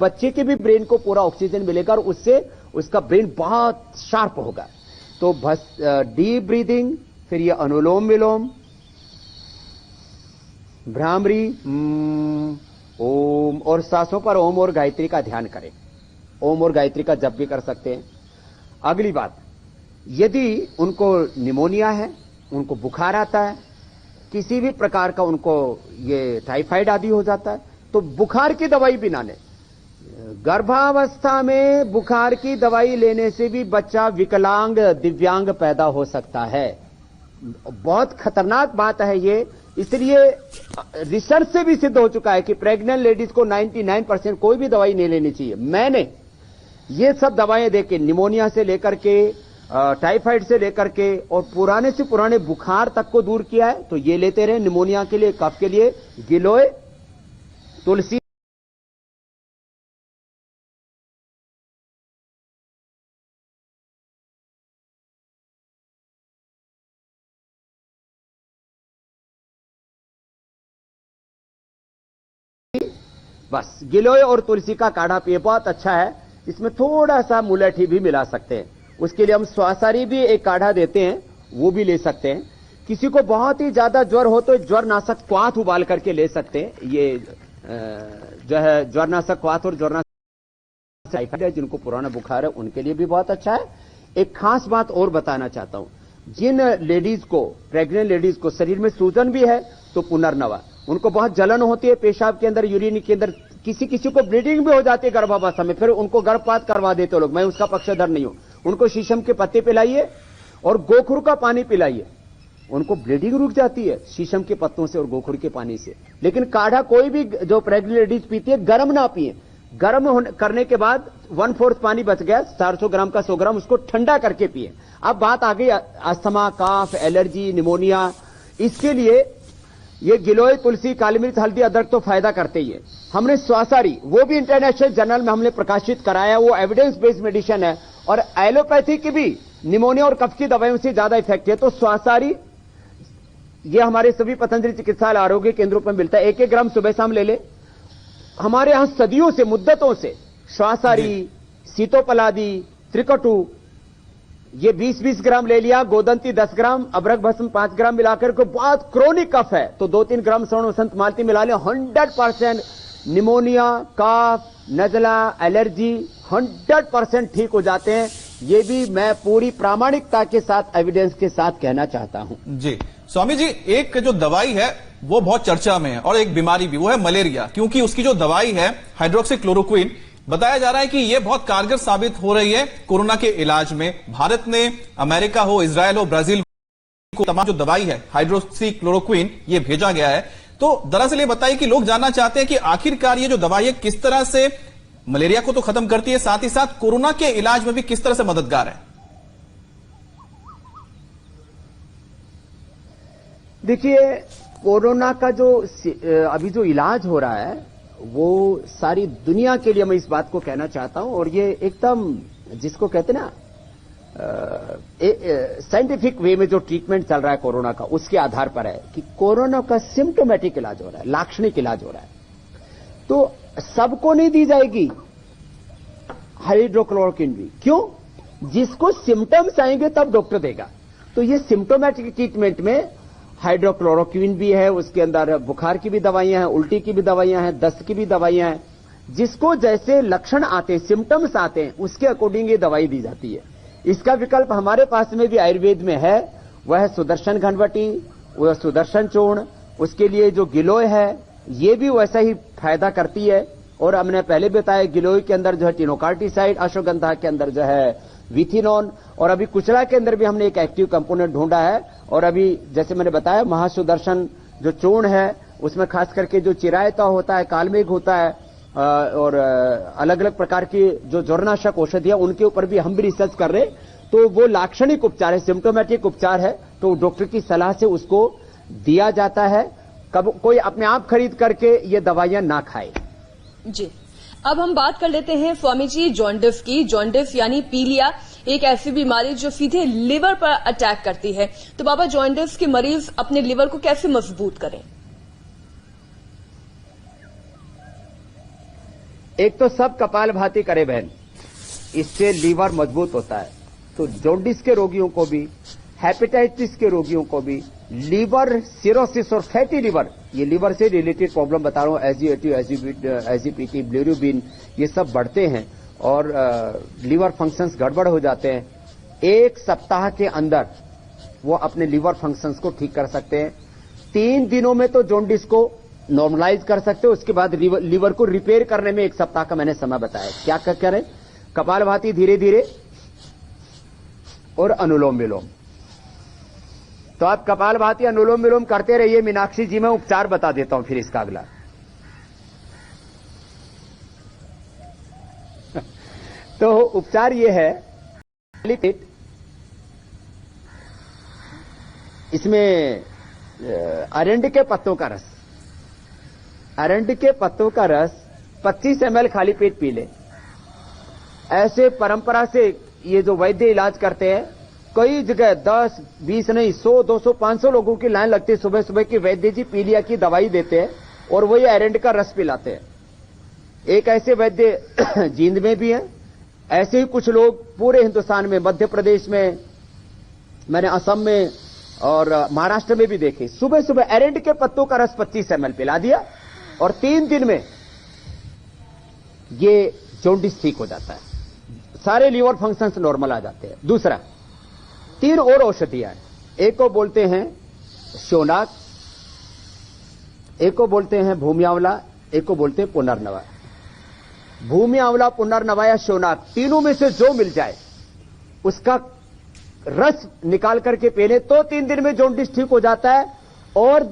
बच्चे के भी ब्रेन को पूरा ऑक्सीजन मिलेगा और उससे उसका ब्रेन बहुत शार्प होगा। तो बस डीप ब्रीदिंग, फिर ये अनुलोम विलोम, भ्रामरी, ओम, और सांसों पर ओम और गायत्री का ध्यान करें। ओम और गायत्री का जप भी कर सकते हैं। अगली बात, यदि उनको निमोनिया है, उनको बुखार आता है, किसी भी प्रकार का उनको ये टाइफाइड आदि हो जाता है, तो बुखार की दवाई भी ना लें। गर्भावस्था में बुखार की दवाई लेने से भी बच्चा विकलांग, दिव्यांग पैदा हो सकता है। बहुत खतरनाक बात है ये। इसलिए रिसर्च से भी सिद्ध हो चुका है कि प्रेग्नेंट लेडीज को 99% कोई भी दवाई नहीं लेनी चाहिए। मैंने ये सब दवाएं देके, निमोनिया से लेकर के, टाइफाइड से लेकर के, और पुराने से पुराने बुखार तक को दूर किया है। तो ये लेते रहे। निमोनिया के लिए, कफ के लिए गिलोय, तुलसी, बस गिलोय और तुलसी का काढ़ा पिए, बहुत अच्छा है। इसमें थोड़ा सा मुलैठी भी मिला सकते हैं। उसके लिए हम स्वासारी भी एक काढ़ा देते हैं, वो भी ले सकते हैं। किसी को बहुत ही ज्यादा ज्वर हो तो ज्वर नाशक क्वाथ उबाल करके ले सकते हैं। ये जो है ज्वर नाशक क्वाथ और ज्वर नाशक टाइफाइड है, जिनको पुराना बुखार है उनके लिए भी बहुत अच्छा है। एक खास बात और बताना चाहता हूं, जिन लेडीज को, प्रेग्नेंट लेडीज को शरीर में सूजन भी है तो पुनर्नवा, उनको बहुत जलन होती है पेशाब के अंदर, यूरिन के अंदर, किसी किसी को ब्लीडिंग भी हो जाती है गर्भावस्था में, फिर उनको गर्भपात करवा देते लोग, मैं उसका पक्षधर नहीं हूं। उनको शीशम के पत्ते पिलाइए और गोखुर का पानी पिलाइए, उनको ब्लीडिंग रुक जाती है शीशम के पत्तों से और गोखुर के पानी से। लेकिन काढ़ा कोई भी जो प्रेग्नेंट लेडीज पीती है, गर्म ना पिए। गर्म करने के बाद 1/4 पानी बच गया, 400 ग्राम का 100 ग्राम, उसको ठंडा करके पिए। अब बात आ गई अस्थमा, काफ, एलर्जी, निमोनिया। इसके लिए ये गिलोय, तुलसी, काली मिर्च, हल्दी, अदरक तो फायदा करते ही है। हमने स्वासारी, वो भी इंटरनेशनल जर्नल में हमने प्रकाशित कराया, वो एविडेंस बेस्ड मेडिसिन है और एलोपैथी की भी निमोनिया और कफ की दवाइयों से ज्यादा इफेक्ट है। तो स्वासारी ये हमारे सभी पतंजलि चिकित्सालय आरोग्य केंद्रों पर मिलता है। 1-1 ग्राम सुबह शाम ले ले। हमारे यहां सदियों से, मुद्दतों से स्वासारी, सीतोपलादी, त्रिकटु, ये 20-20 ग्राम ले लिया, गोदंती 10 ग्राम, अबरक भस्म 5 ग्राम मिलाकर के, बहुत क्रोनिक कफ है तो 2-3 ग्राम स्वर्ण वसंत मालती मिला ले। 100% निमोनिया, काफ, नजला, एलर्जी 100% ठीक हो जाते हैं। ये भी मैं पूरी प्रामाणिकता के साथ, एविडेंस के साथ कहना चाहता हूं। जी स्वामी जी, एक जो दवाई है वो बहुत चर्चा में है और एक बीमारी भी, वो है मलेरिया, क्योंकि उसकी जो दवाई है हाइड्रोक्सीक्लोरोक्विन, बताया जा रहा है कि यह बहुत कारगर साबित हो रही है कोरोना के इलाज में। भारत ने, अमेरिका हो, इजराइल हो, ब्राजील को तमाम जो दवाई है हाइड्रोक्सीक्लोरोक्विन ये भेजा गया है। तो दरअसल ये बताइए कि लोग जानना चाहते हैं कि आखिरकार ये जो दवाई है किस तरह से मलेरिया को तो खत्म करती है, साथ ही साथ कोरोना के इलाज में भी किस तरह से मददगार है। देखिए, कोरोना का जो अभी जो इलाज हो रहा है वो सारी दुनिया के लिए मैं इस बात को कहना चाहता हूं, और ये एकदम जिसको कहते हैं ना साइंटिफिक वे में जो ट्रीटमेंट चल रहा है कोरोना का, उसके आधार पर है कि कोरोना का सिम्टोमेटिक इलाज हो रहा है, लाक्षणिक इलाज हो रहा है। तो सबको नहीं दी जाएगी हाइड्रोक्लोरोक्विन भी। क्यों? जिसको सिम्टम्स आएंगे तब डॉक्टर देगा। तो ये सिम्टोमेटिक ट्रीटमेंट में हाइड्रोक्लोरोक्विन भी है, उसके अंदर बुखार की भी दवाइयां हैं, उल्टी की भी दवाइयां हैं, दस्त की भी दवाइयां हैं। जिसको जैसे लक्षण आते हैं, सिम्टम्स आते हैं, उसके अकॉर्डिंग ये दवाई दी जाती है। इसका विकल्प हमारे पास में भी आयुर्वेद में है, वह है सुदर्शन घनवटी, वह सुदर्शन चूर्ण। उसके लिए जो गिलोय है ये भी वैसा ही फायदा करती है। और हमने पहले बताया गिलोय के अंदर जो है टिनोकार्टिसाइड, अश्वगंधा के अंदर जो है विथिनोन, और अभी कुचला के अंदर भी हमने एक एक्टिव कंपोनेंट ढूंढा है। और अभी जैसे मैंने बताया महासुदर्शन जो चूर्ण है उसमें खास करके जो चिरायता होता है, कालमेघ होता है, और अलग अलग प्रकार की जो ज्वरनाशक औषधियां, उनके ऊपर भी हम भी रिसर्च कर रहे। तो वो लाक्षणिक उपचार है, सिम्टोमेटिक उपचार है, तो डॉक्टर की सलाह से उसको दिया जाता है। कब कोई अपने आप खरीद करके ये दवाइयां ना खाए। जी, अब हम बात कर लेते हैं स्वामी जी जॉन्डिस की। जॉन्डिस यानी पीलिया एक ऐसी बीमारी जो सीधे लिवर पर अटैक करती है। तो बाबा, जॉन्डिस के मरीज अपने लिवर को कैसे मजबूत करें? एक तो सब कपालभाति करे बहन, इससे लीवर मजबूत होता है। तो जॉन्डिस के रोगियों को भी, हेपेटाइटिस के रोगियों को भी, लीवर सिरोसिस और फैटी लीवर, ये लीवर से रिलेटेड प्रॉब्लम बता रहा हूं, एसजीपीटी, बिलिरुबिन, ये सब बढ़ते हैं और लीवर फंक्शंस गड़बड़ हो जाते हैं। 1 सप्ताह के अंदर वो अपने लीवर फंक्शंस को ठीक कर सकते हैं। 3 दिनों में तो जॉन्डिस को नॉर्मलाइज कर सकते हो। उसके बाद लीवर को रिपेयर करने में 1 सप्ताह का मैंने समय बताया। क्या करें? कपालभाति धीरे धीरे और अनुलोम विलोम। तो आप कपालभाति अनुलोम विलोम करते रहिए। मीनाक्षी जी, मैं उपचार बता देता हूं फिर इसका अगला। तो उपचार ये है, इसमें अरंडी के पत्तों का रस, अरंडी के पत्तों का रस 25 ml खाली पेट पी ले। ऐसे परंपरा से ये जो वैद्य इलाज करते हैं, कई जगह 10, 20 नहीं 100, 200, 500 लोगों की लाइन लगती है सुबह सुबह की। वैद्य जी पीलिया की दवाई देते हैं और वही अरंडी का रस पिलाते हैं। एक ऐसे वैद्य जींद में भी हैं, ऐसे ही कुछ लोग पूरे हिंदुस्तान में, मध्य प्रदेश में, मैंने असम में और महाराष्ट्र में भी देखे। सुबह सुबह अरंडी के पत्तों का रस 25 ml पिला दिया और 3 दिन में ये जॉन्डिस ठीक हो जाता है, सारे लीवर फंक्शंस नॉर्मल आ जाते हैं। दूसरा, 3 और औषधियां हैं। एक को बोलते हैं शोनाक, एक को बोलते हैं भूमि आंवला, एक को बोलते हैं पुनर्नवा। भूमि आंवला, पुनर्नवा या शोनाक, तीनों में से जो मिल जाए उसका रस निकाल करके पीने तो 3 दिन में जॉन्डिस ठीक हो जाता है। और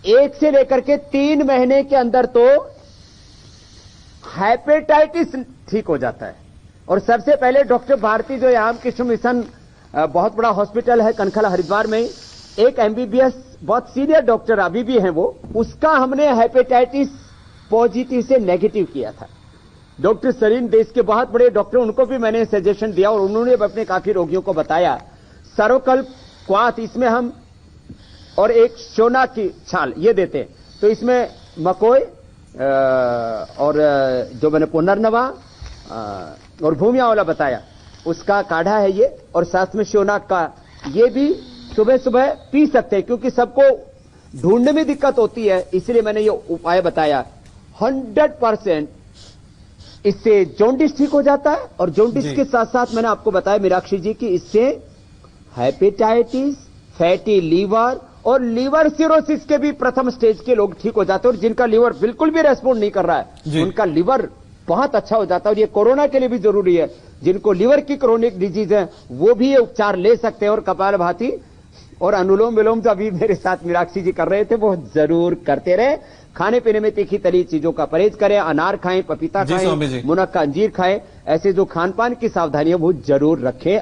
1 से लेकर के 3 महीने के अंदर तो हेपेटाइटिस ठीक हो जाता है। और सबसे पहले डॉक्टर भारती, जो यहां कृष्ण मिशन बहुत बड़ा हॉस्पिटल है कनखल हरिद्वार में, एक एमबीबीएस बहुत सीनियर डॉक्टर अभी भी हैं वो, उसका हमने हेपेटाइटिस पॉजिटिव से नेगेटिव किया था। डॉक्टर सरीन, देश के बहुत बड़े डॉक्टर, उनको भी मैंने सजेशन दिया और उन्होंने अपने काफी रोगियों को बताया। सर्वकल्प क्वाथ इसमें हम, और एक सोना की छाल ये देते हैं। तो इसमें मकोई और जो मैंने पुनर्नवा और भूमि आंवला बताया, उसका काढ़ा है ये, और साथ में शोनाक का, ये भी सुबह सुबह पी सकते हैं क्योंकि सबको ढूंढने में दिक्कत होती है, इसलिए मैंने ये उपाय बताया। 100% इससे जॉन्डिस ठीक हो जाता है। और जॉन्डिस के साथ साथ मैंने आपको बताया मीनाक्षी जी की इससे हेपेटाइटिस, फैटी लीवर और लीवर सिरोसिस के भी प्रथम स्टेज के लोग ठीक हो जाते हैं। और जिनका लीवर बिल्कुल भी रेस्पॉन्ड नहीं कर रहा है, उनका लीवर बहुत अच्छा हो जाता है। और ये कोरोना के लिए भी जरूरी है। जिनको लीवर की क्रोनिक डिजीज है वो भी ये उपचार ले सकते हैं। और कपालभाति और अनुलोम विलोम जो अभी मेरे साथ मीनाक्षी जी कर रहे थे वो जरूर करते रहे। खाने पीने में तीखी तली चीजों का परहेज करें, अनार खाएं, पपीता खाएं, मुनक्का अंजीर खाएं, ऐसे जो खान पान की सावधानियां वो जरूर रखें।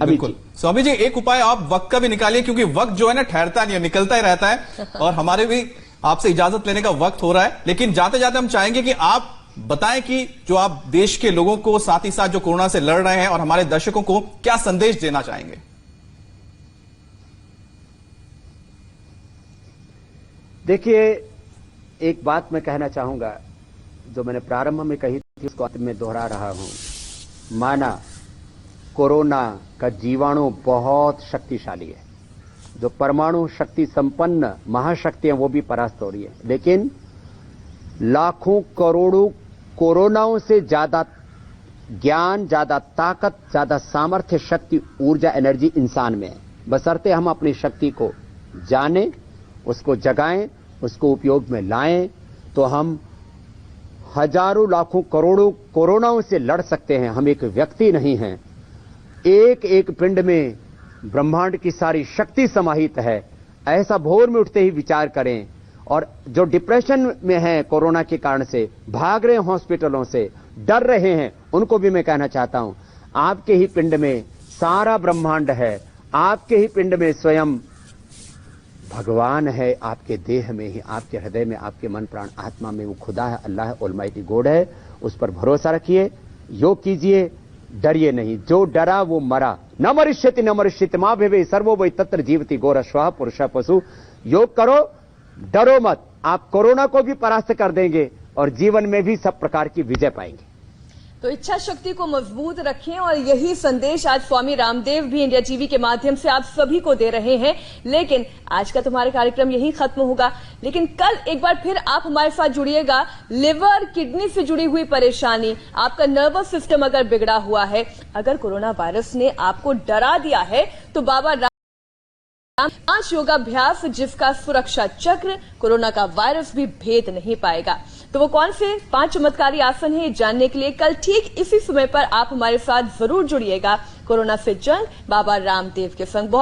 बिल्कुल स्वामी जी, एक उपाय आप वक्त का भी निकालिए, क्योंकि वक्त जो है ना ठहरता नहीं है, निकलता ही रहता है और हमारे भी आपसे इजाजत लेने का वक्त हो रहा है। लेकिन जाते जाते हम चाहेंगे कि आप बताएं कि जो आप देश के लोगों को, साथ ही साथ जो कोरोना से लड़ रहे हैं और हमारे दर्शकों को क्या संदेश देना चाहेंगे। देखिए, एक बात मैं कहना चाहूंगा, जो मैंने प्रारंभ में कही थी उसको अंत में दोहरा रहा हूं। माना कोरोना का जीवाणु बहुत शक्तिशाली है, जो परमाणु शक्ति संपन्न महाशक्तियां वो भी परास्त हो रही है, लेकिन लाखों करोड़ों कोरोनाओं से ज्यादा ज्ञान, ज्यादा ताकत, ज्यादा सामर्थ्य, शक्ति, ऊर्जा, एनर्जी इंसान में है। बशर्ते हम अपनी शक्ति को जानें, उसको जगाएं, उसको उपयोग में लाएं, तो हम हजारों लाखों करोड़ों कोरोनाओं से लड़ सकते हैं। हम एक व्यक्ति नहीं हैं, एक एक पिंड में ब्रह्मांड की सारी शक्ति समाहित है। ऐसा भोर में उठते ही विचार करें। और जो डिप्रेशन में हैं कोरोना के कारण से, भाग रहे हैं हॉस्पिटलों से, डर रहे हैं, उनको भी मैं कहना चाहता हूं, आपके ही पिंड में सारा ब्रह्मांड है, आपके ही पिंड में स्वयं भगवान है, आपके देह में ही, आपके हृदय में, आपके मन प्राण आत्मा में वो खुदा है, अल्लाह है, ऑलमाइटी गॉड है। उस पर भरोसा रखिए, योग कीजिए, डरिए नहीं। जो डरा वो मरा। न मरिष्यति न मरिष्यति मां भेवे सर्वो वै तत्र जीवति गोरश्वः पुरुषः पशु। योग करो, डरो मत, आप कोरोना को भी परास्त कर देंगे और जीवन में भी सब प्रकार की विजय पाएंगे। तो इच्छा शक्ति को मजबूत रखें और यही संदेश आज स्वामी रामदेव भी इंडिया टीवी के माध्यम से आप सभी को दे रहे हैं। लेकिन आज का तुम्हारा कार्यक्रम यही खत्म होगा, लेकिन कल एक बार फिर आप हमारे साथ जुड़िएगा। लिवर किडनी से जुड़ी हुई परेशानी, आपका नर्वस सिस्टम अगर बिगड़ा हुआ है, अगर कोरोना वायरस ने आपको डरा दिया है, तो बाबा 5 योगाभ्यास जिसका सुरक्षा चक्र कोरोना का वायरस भी भेद नहीं पाएगा। तो वो कौन से 5 चमत्कारी आसन हैं, जानने के लिए कल ठीक इसी समय पर आप हमारे साथ जरूर जुड़िएगा। कोरोना से जंग बाबा रामदेव के संग।